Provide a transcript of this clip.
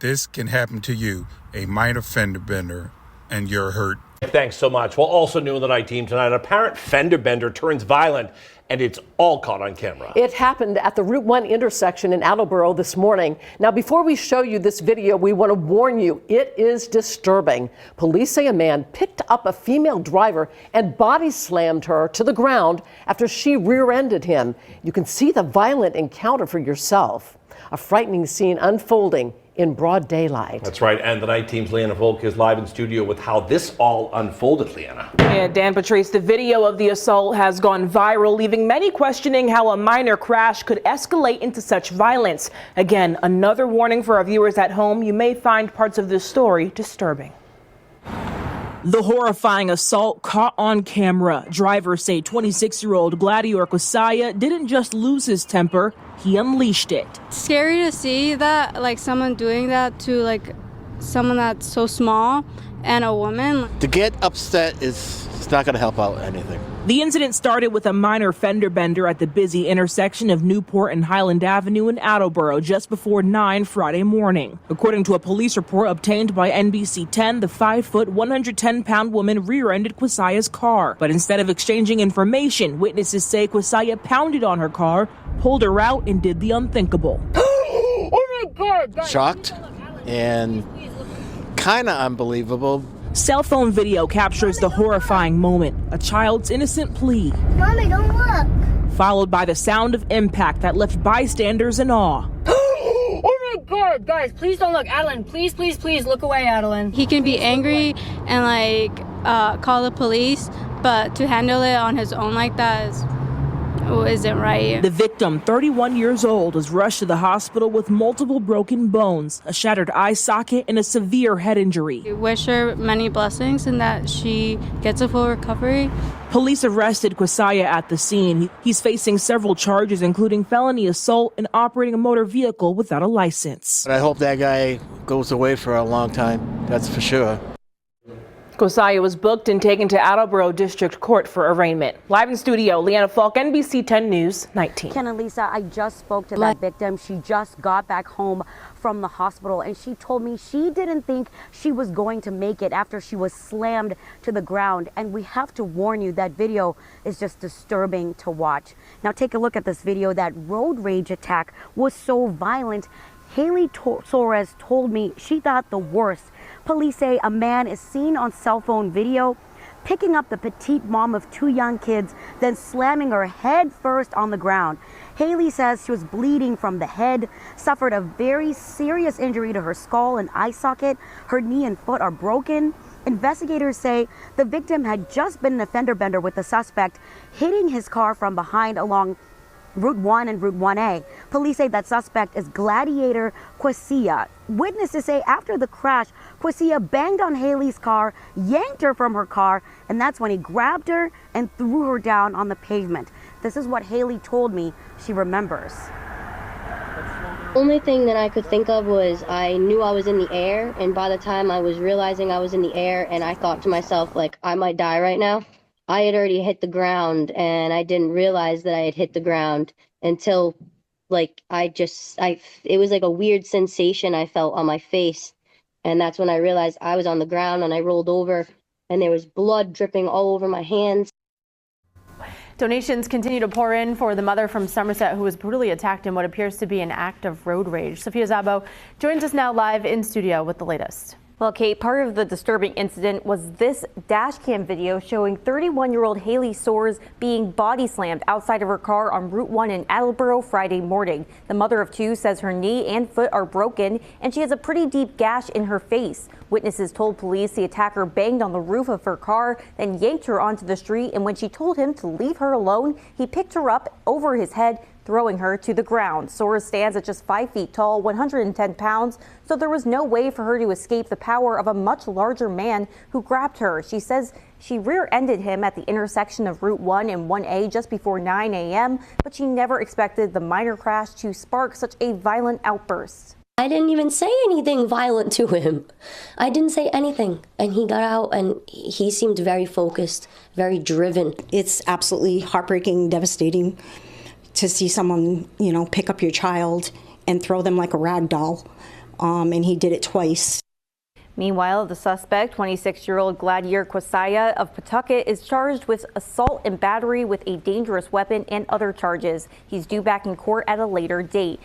This can happen to you, a minor fender bender, and you're hurt. Thanks so much. Well, also new on the night team tonight, a apparent fender bender turns violent, and it's all caught on camera. It happened at the Route 1 intersection in Attboro this morning. Now, before we show you this video, we want to warn you, it is disturbing. Police say a man picked up a female driver and body slammed her to the ground after she rear-ended him. You can see the violent encounter for yourself. A frightening scene unfolding in broad daylight. That's right, and the night team's Leanna Volk is live in studio with how this all unfolded, Leanna. Yeah, Dan Patrice, the video of the assault has gone viral, leaving many questioning how a minor crash could escalate into such violence. Again, another warning for our viewers at home. You may find parts of this story disturbing. The horrifying assault caught on camera. Drivers say 26-year-old Gladior Kwesiah didn't just lose his temper, he unleashed it. Scary to see that, like someone doing that to like someone that's so small and a woman. To get upset is not going to help out anything. The incident started with a minor fender bender at the busy intersection of Newport and Highland Avenue in Attboro just before 9 Friday morning. According to a police report obtained by NBC 10, the 5-foot, 110-pound woman rear-ended Kwesiah's car. But instead of exchanging information, witnesses say Kwesiah pounded on her car, pulled her out, and did the unthinkable. Oh my God! Shocked and kind of unbelievable. Cell phone video captures the horrifying moment, a child's innocent plea. Mommy, don't look! Followed by the sound of impact that left bystanders in awe. Oh my God, guys, please don't look. Adeline, please, please, please look away, Adeline. He can be angry and like call the police, but to handle it on his own like that isn't right. The victim, 31 years old, was rushed to the hospital with multiple broken bones, a shattered eye socket, and a severe head injury. We wish her many blessings and that she gets a full recovery. Police arrested Kwesiah at the scene. He's facing several charges, including felony assault and operating a motor vehicle without a license. But I hope that guy goes away for a long time, that's for sure. Kwesiah was booked and taken to Attboro District Court for arraignment. Live in studio, Leanna Falk, NBC 10 News, 19. Ken and Lisa, I just spoke to that victim. She just got back home from the hospital, and she told me she didn't think she was going to make it after she was slammed to the ground. And we have to warn you, that video is just disturbing to watch. Now take a look at this video. That road rage attack was so violent. Hailea Soares told me she thought the worst. Police say a man is seen on cell phone video picking up the petite mom of 2 young kids, then slamming her head first on the ground. Hailea says she was bleeding from the head, suffered a very serious injury to her skull and eye socket. Her knee and foot are broken. Investigators say the victim had just been in a fender bender with the suspect, hitting his car from behind along Route 1 and Route 1A. Police say that suspect is Gladior Kwesiah. Witnesses say after the crash, Kwesiah banged on Hailea's car, yanked her from her car, and that's when he grabbed her and threw her down on the pavement. This is what Hailea told me she remembers. Only thing that I could think of was I knew I was in the air, and by the time I was realizing I was in the air, and I thought to myself, like, I might die right now, I had already hit the ground, and I didn't realize that I had hit the ground until, like, it was like a weird sensation I felt on my face. And that's when I realized I was on the ground, and I rolled over, and there was blood dripping all over my hands. Donations continue to pour in for the mother from Somerset who was brutally attacked in what appears to be an act of road rage. Sophia Szabo joins us now live in studio with the latest. Well, Kate, part of the disturbing incident was this dash cam video showing 31-year-old Hailea Soares being body slammed outside of her car on Route 1 in Attboro Friday morning. The mother of 2 says her knee and foot are broken and she has a pretty deep gash in her face. Witnesses told police the attacker banged on the roof of her car, then yanked her onto the street, and when she told him to leave her alone, he picked her up over his head, throwing her to the ground. Soares stands at just 5 feet tall, 110 pounds, so there was no way for her to escape the power of a much larger man who grabbed her. She says she rear-ended him at the intersection of Route 1 and 1A just before 9 a.m., but she never expected the minor crash to spark such a violent outburst. I didn't even say anything violent to him. I didn't say anything. And he got out and he seemed very focused, very driven. It's absolutely heartbreaking, devastating to see someone, pick up your child and throw them like a rag doll. and he did it twice. Meanwhile, the suspect, 26-year-old Gladior Kwesiah of Pawtucket, is charged with assault and battery with a dangerous weapon and other charges. He's due back in court at a later date.